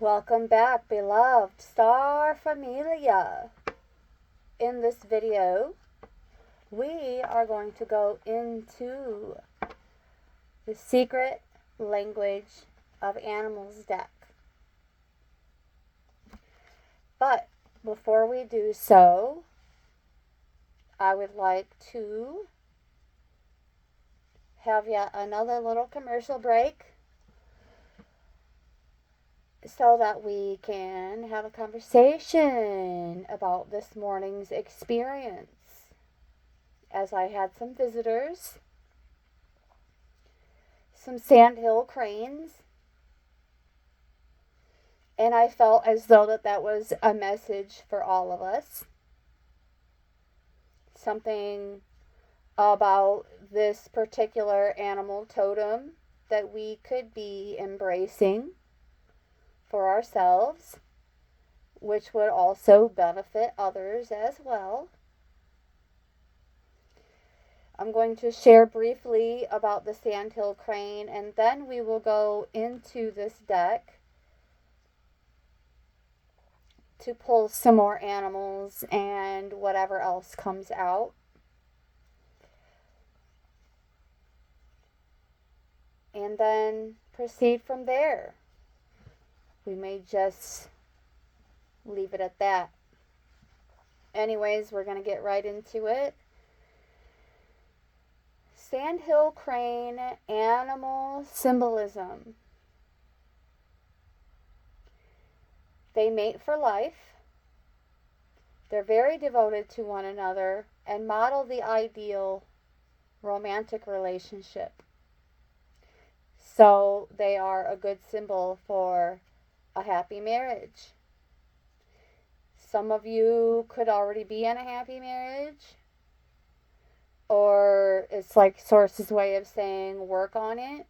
Welcome back, beloved Star Familia. In this video, we are going to go into the Secret Language of Animals deck. But before we do so, I would like to have yet another little commercial break so that we can have a conversation about this morning's experience. As I had some visitors, some sandhill cranes, and I felt as though that was a message for all of us. Something about this particular animal totem that we could be embracing for ourselves, which would also benefit others as well. I'm going to share briefly about the sandhill crane, and then we will go into this deck to pull some more animals and whatever else comes out. And then proceed from there. We may just leave it at that. Anyways, we're going to get right into it. Sandhill crane animal symbolism. They mate for life. They're very devoted to one another and model the ideal romantic relationship. So they are a good symbol for a happy marriage. Some of you could already be in a happy marriage, or it's like Source's way of saying work on it.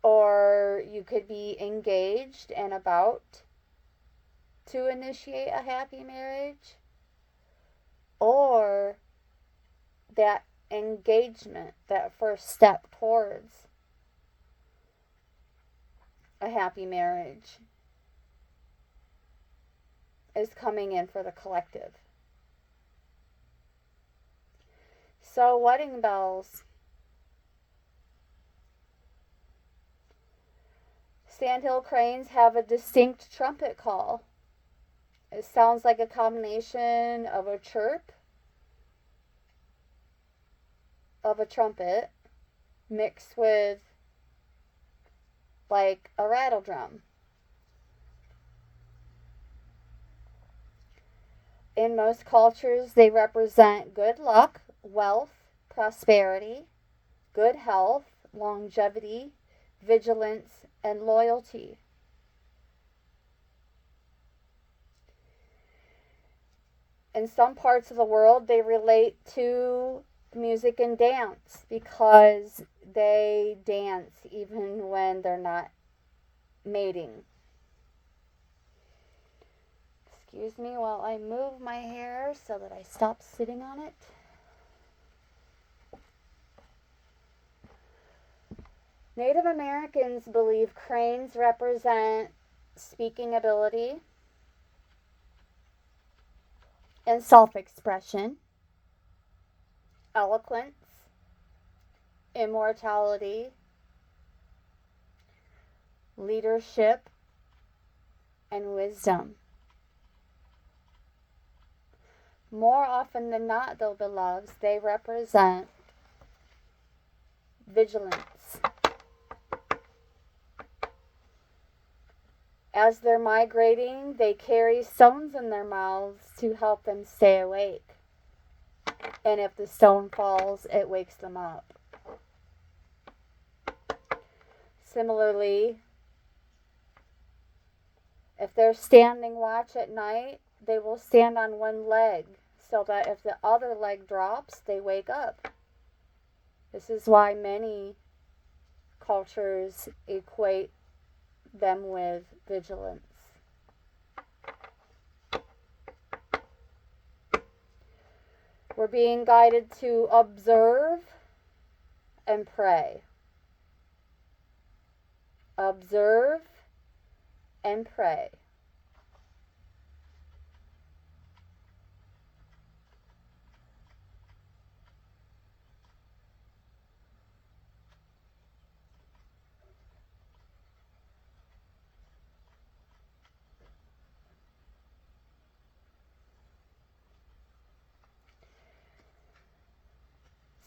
Or you could be engaged and about to initiate a happy marriage. Or that engagement, that first step towards a happy marriage, is coming in for the collective. So, wedding bells. Sandhill cranes have a distinct trumpet call. It sounds like a combination of a chirp of a trumpet mixed with like a rattle drum. In most cultures, they represent good luck, wealth, prosperity, good health, longevity, vigilance, and loyalty. In some parts of the world, they relate to music and dance because they dance even when they're not mating. Excuse me while I move my hair so that I stop sitting on it. Native Americans believe cranes represent speaking ability and self-expression, eloquence, immortality, leadership, and wisdom. More often than not, though, beloveds, they represent vigilance. As they're migrating, they carry stones in their mouths to help them stay awake. And if the stone falls, it wakes them up. Similarly, if they're standing watch at night, they will stand on one leg so that if the other leg drops, they wake up. This is why many cultures equate them with vigilance. We're being guided to observe and pray. observe, and pray.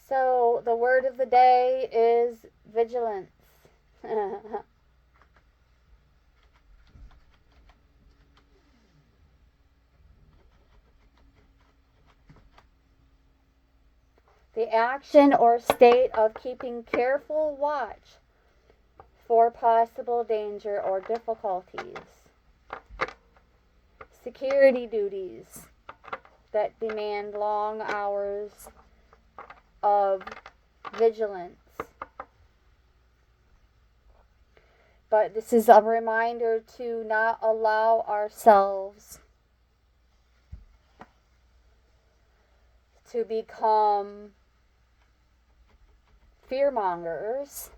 So the word of the day is vigilance. The action or state of keeping careful watch for possible danger or difficulties. Security duties that demand long hours of vigilance. But this is a reminder to not allow ourselves to become fearmongers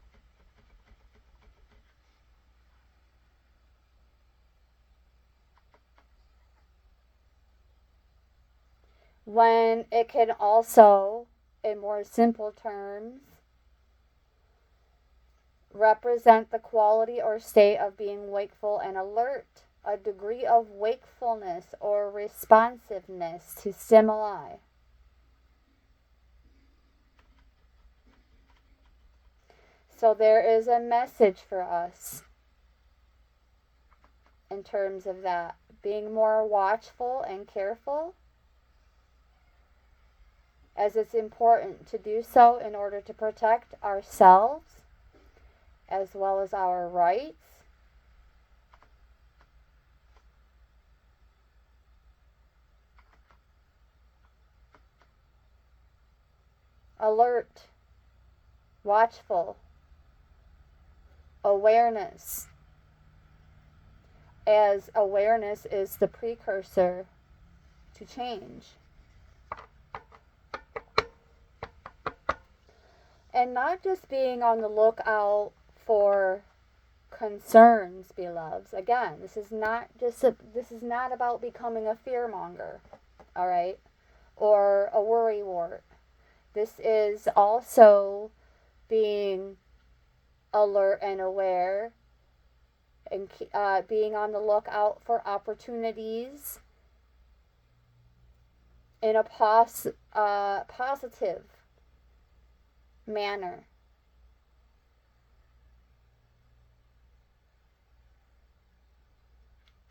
when it can also, in more simple terms, represent the quality or state of being wakeful and alert, a degree of wakefulness or responsiveness to stimuli. So there is a message for us in terms of that, being more watchful and careful, as it's important to do so in order to protect ourselves as well as our rights. Alert, watchful, awareness, as awareness is the precursor to change. And not just being on the lookout for concerns, beloveds. Again, this is not about becoming a fearmonger, all right, or a worrywart. This is also being alert and aware, and being on the lookout for opportunities in a positive manner.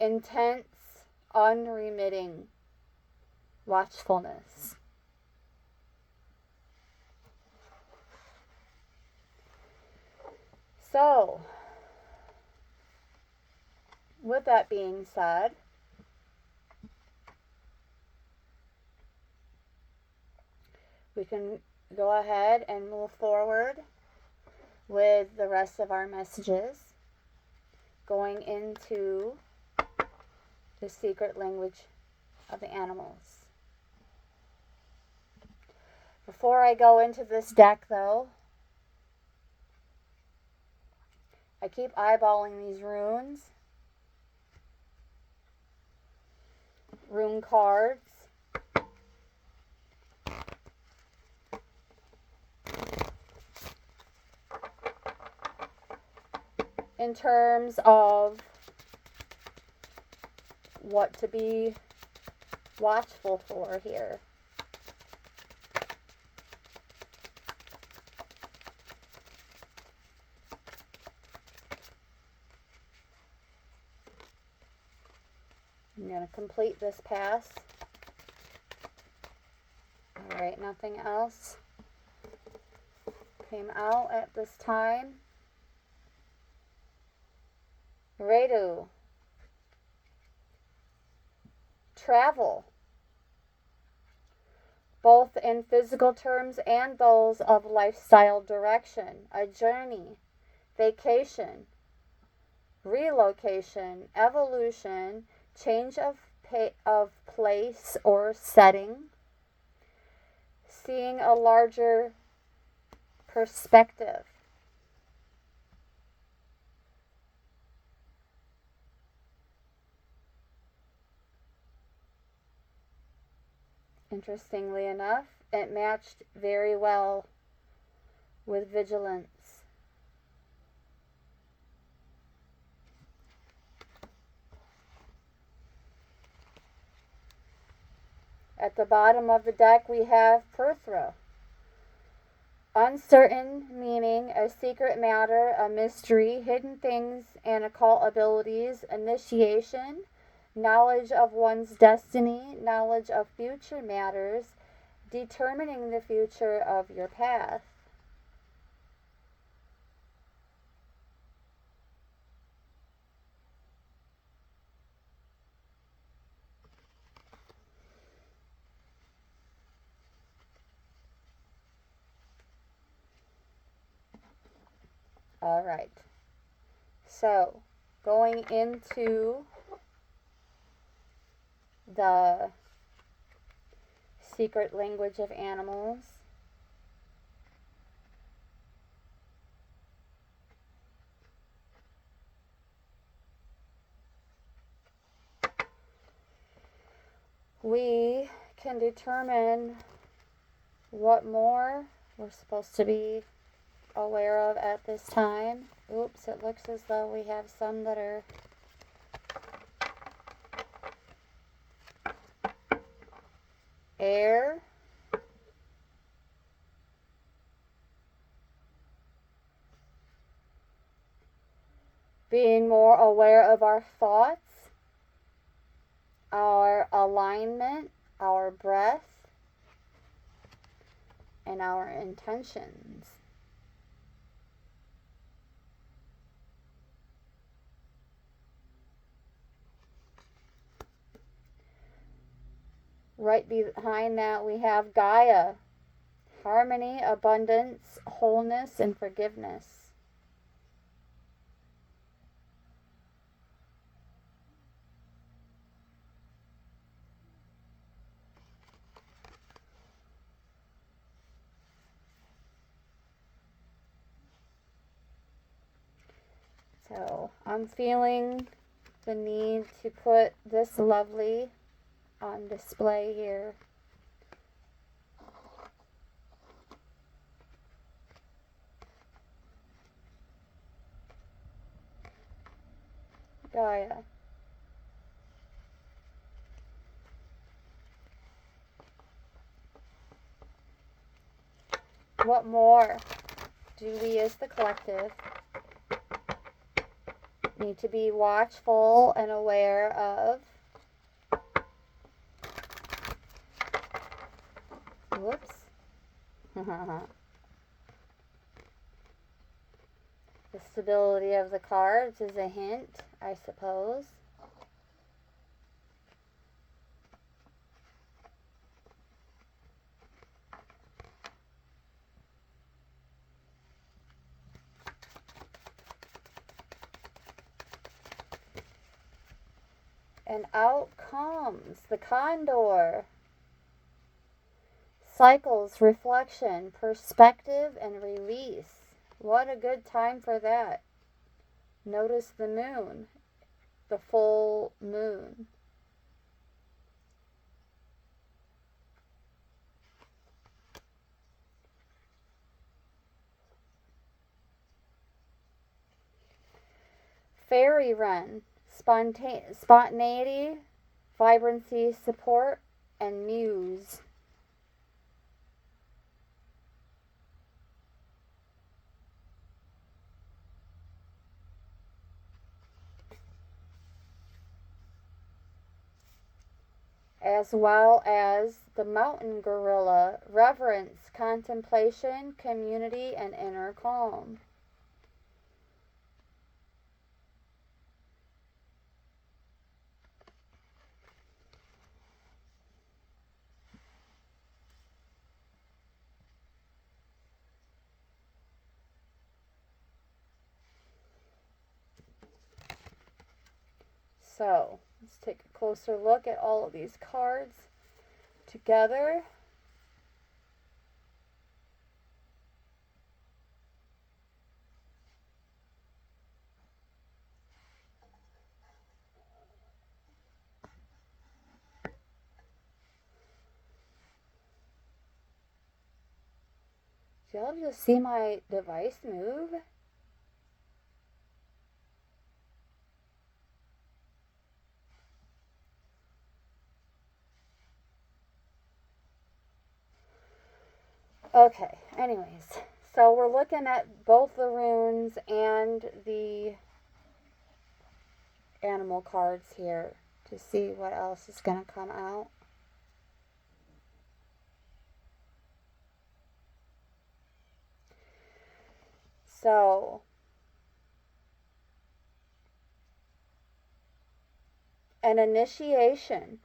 Intense, unremitting watchfulness. So, with that being said, we can go ahead and move forward with the rest of our messages, going into the secret language of the animals. Before I go into this deck, though, I keep eyeballing these runes, rune cards. In terms of what to be watchful for here. I'm going to complete this pass. Alright, nothing else came out at this time. Redu. Travel, both in physical terms and those of lifestyle direction, a journey, vacation, relocation, evolution, change of place or setting, seeing a larger perspective. Interestingly enough, it matched very well with vigilance. At the bottom of the deck, we have Perthra. Uncertain, meaning a secret matter, a mystery, hidden things, and occult abilities, initiation, knowledge of one's destiny, knowledge of future matters, determining the future of your path. All right. So, going into the secret language of animals. We can determine what more we're supposed to be aware of at this time. Oops, it looks as though we have some that are air, being more aware of our thoughts, our alignment, our breath, and our intentions. Right behind that, we have Gaia, harmony, abundance, wholeness, and forgiveness. So I'm feeling the need to put this lovely on display here. Gaia. What more do we as the collective need to be watchful and aware of? Whoops. The stability of the cards is a hint, I suppose. And out comes the condor. Cycles, reflection, perspective, and release. What a good time for that. Notice the moon, the full moon. Fairy run, spontaneity, vibrancy, support, and muse. As well as the mountain gorilla, reverence, contemplation, community, and inner calm. So, let's take a closer look at all of these cards together. y'all just see my device move? Okay, anyways. So we're looking at both the runes and the animal cards here to see what else is going to come out. So, an initiation.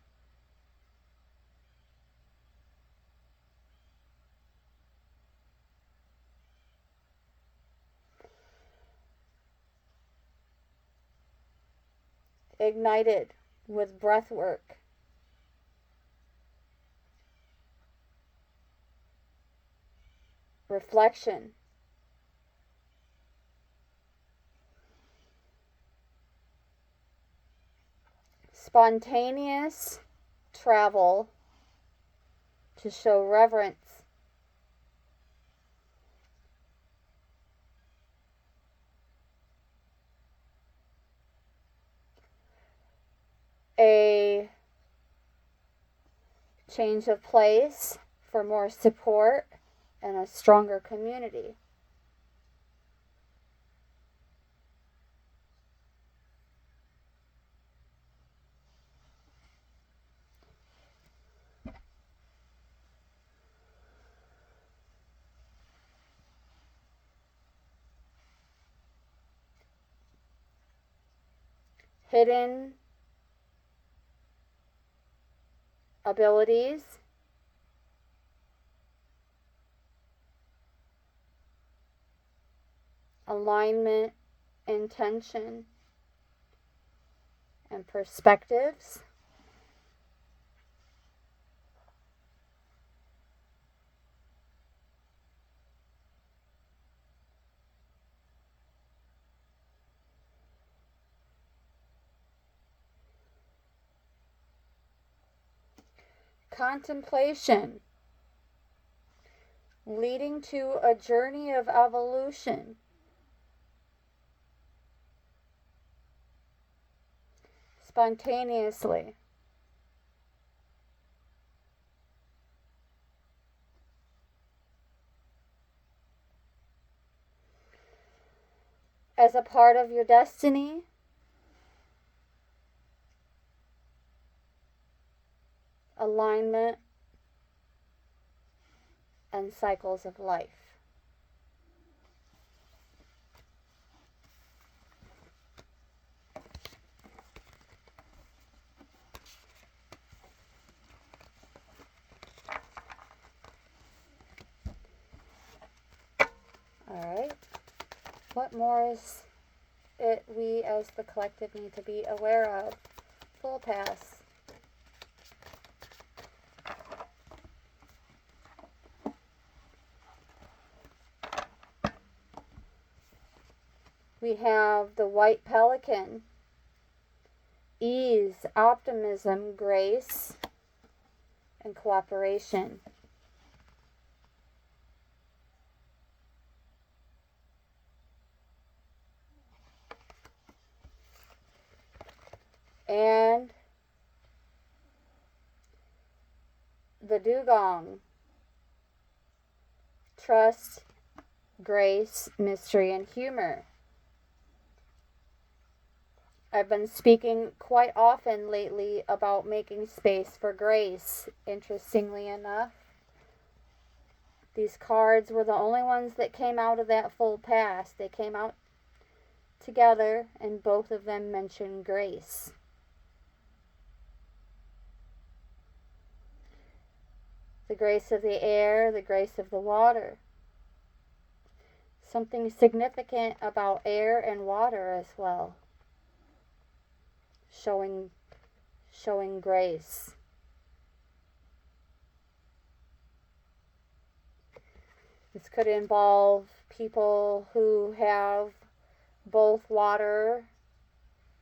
Ignited with breath work. Reflection. Spontaneous travel to show reverence. A change of place for more support and a stronger community. Hidden abilities. Alignment, intention, and perspectives. Contemplation, leading to a journey of evolution. Spontaneously. As a part of your destiny. Alignment and cycles of life. Alright. What more is it we as the collective need to be aware of? Full pass. We have the white pelican. Ease, optimism, grace, and cooperation. And the dugong. Trust, grace, mystery, and humor. I've been speaking quite often lately about making space for grace. Interestingly enough, these cards were the only ones that came out of that full pass. They came out together, and both of them mention grace. The grace of the air, the grace of the water. Something significant about air and water as well. Showing grace. This could involve people who have both water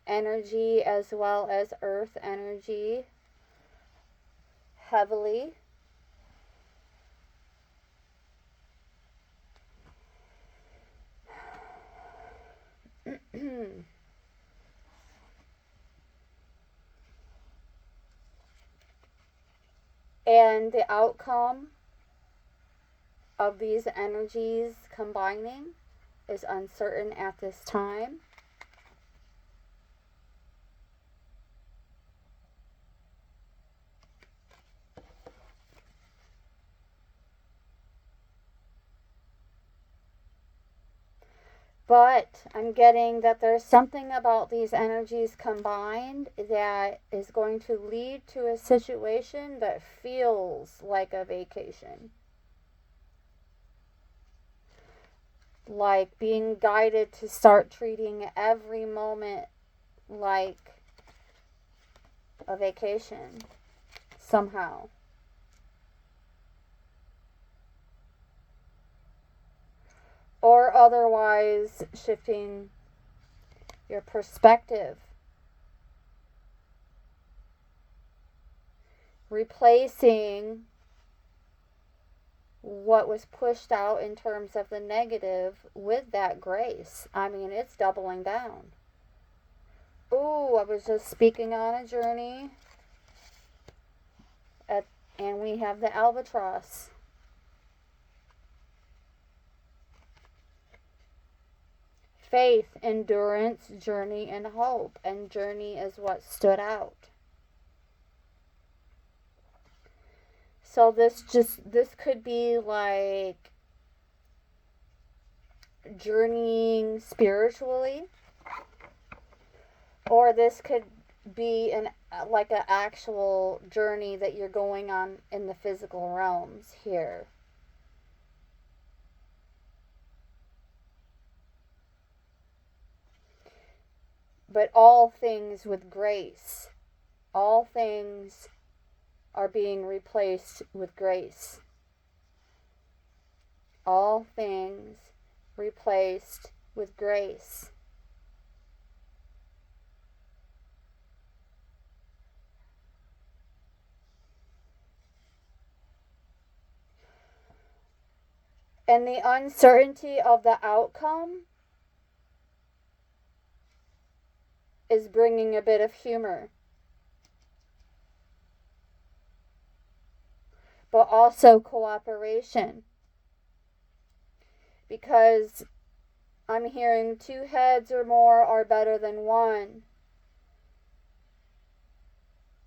energy as well as earth energy heavily. And the outcome of these energies combining is uncertain at this time. But I'm getting that there's something about these energies combined that is going to lead to a situation that feels like a vacation. Like being guided to start treating every moment like a vacation somehow. Or otherwise shifting your perspective. Replacing what was pushed out in terms of the negative with that grace. I mean, it's doubling down. Ooh, I was just speaking on a journey. And we have the albatross. Faith, endurance, journey, and hope. And journey is what stood out. So this could be like journeying spiritually, or this could be an actual journey that you're going on in the physical realms here. But all things with grace. All things are being replaced with grace. All things replaced with grace. And the uncertainty of the outcome is bringing a bit of humor. But also cooperation. Because I'm hearing 2 heads or more are better than one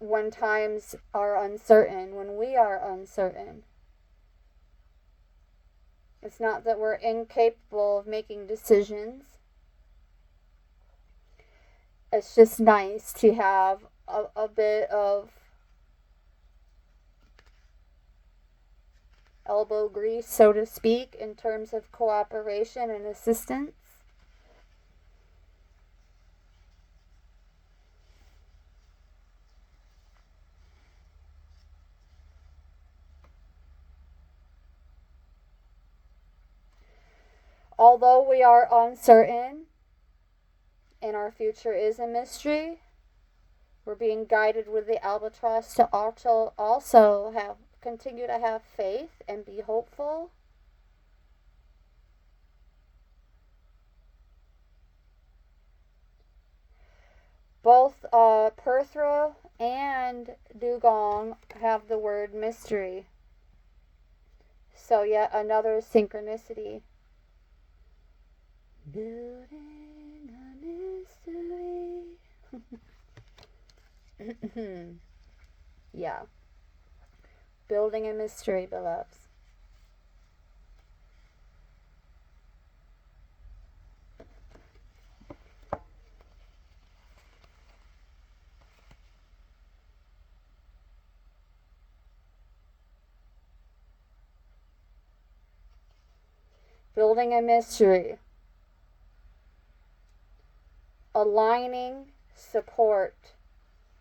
when times are uncertain, when we are uncertain. It's not that we're incapable of making decisions. It's just nice to have a bit of elbow grease, so to speak, in terms of cooperation and assistance. Although we are uncertain and our future is a mystery, we're being guided with the albatross to also continue to have faith and be hopeful. Both Perthra and Dugong have the word mystery. So yet another synchronicity. Building a mystery. Yeah. Building a mystery, beloveds. Building a mystery. Aligning support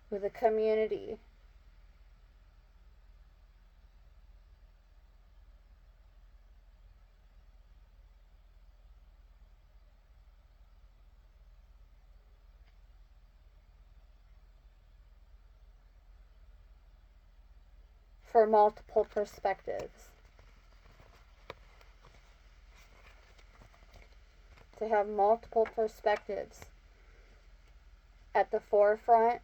with a community. For multiple perspectives. To have multiple perspectives at the forefront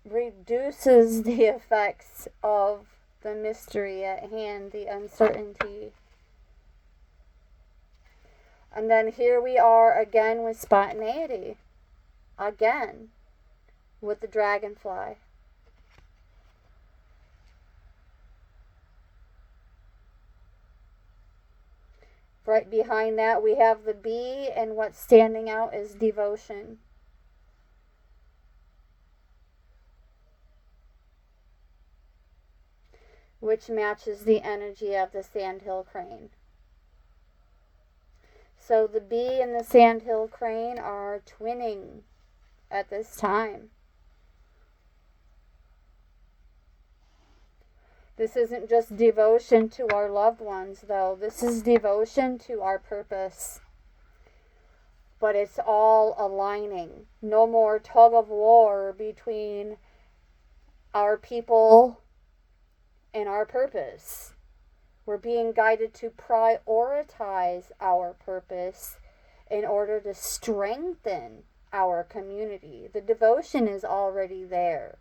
reduces the effects of the mystery at hand, the uncertainty. And then here we are again with spontaneity. Again, with the dragonfly. Right behind that we have the bee, and what's standing out is devotion. Which matches the energy of the sandhill crane. So the bee and the sandhill crane are twinning at this time. This isn't just devotion to our loved ones, though. This is devotion to our purpose. But it's all aligning. No more tug of war between our people and our purpose. We're being guided to prioritize our purpose in order to strengthen our community. The devotion is already there.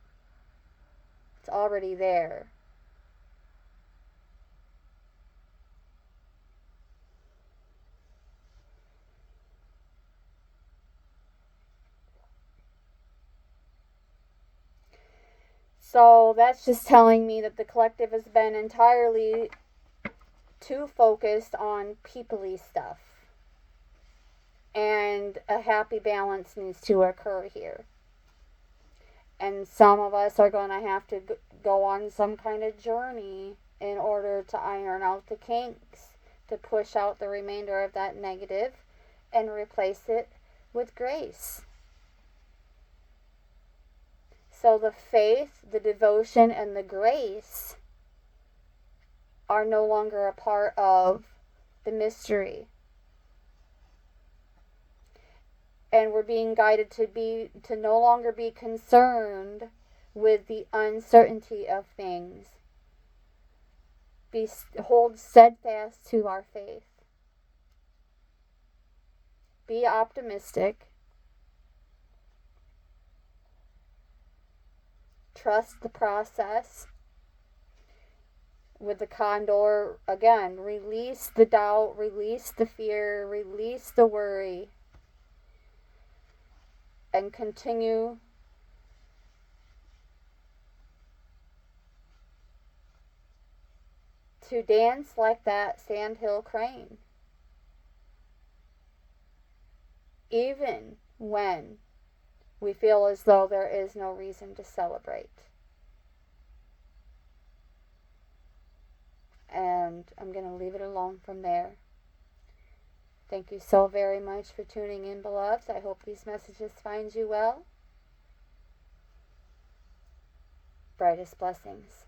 It's already there. So that's just telling me that the collective has been entirely too focused on people-y stuff. And a happy balance needs to occur here. And some of us are going to have to go on some kind of journey in order to iron out the kinks, to push out the remainder of that negative and replace it with grace. So the faith, the devotion, and the grace are no longer a part of the mystery. And we're being guided to no longer be concerned with the uncertainty of things. Hold steadfast to our faith. Be optimistic. Trust the process. With the condor, again, release the doubt, release the fear, release the worry, and continue to dance like that sandhill crane. Even when we feel as though there is no reason to celebrate. And I'm going to leave it alone from there. Thank you so very much for tuning in, beloveds. I hope these messages find you well. Brightest blessings.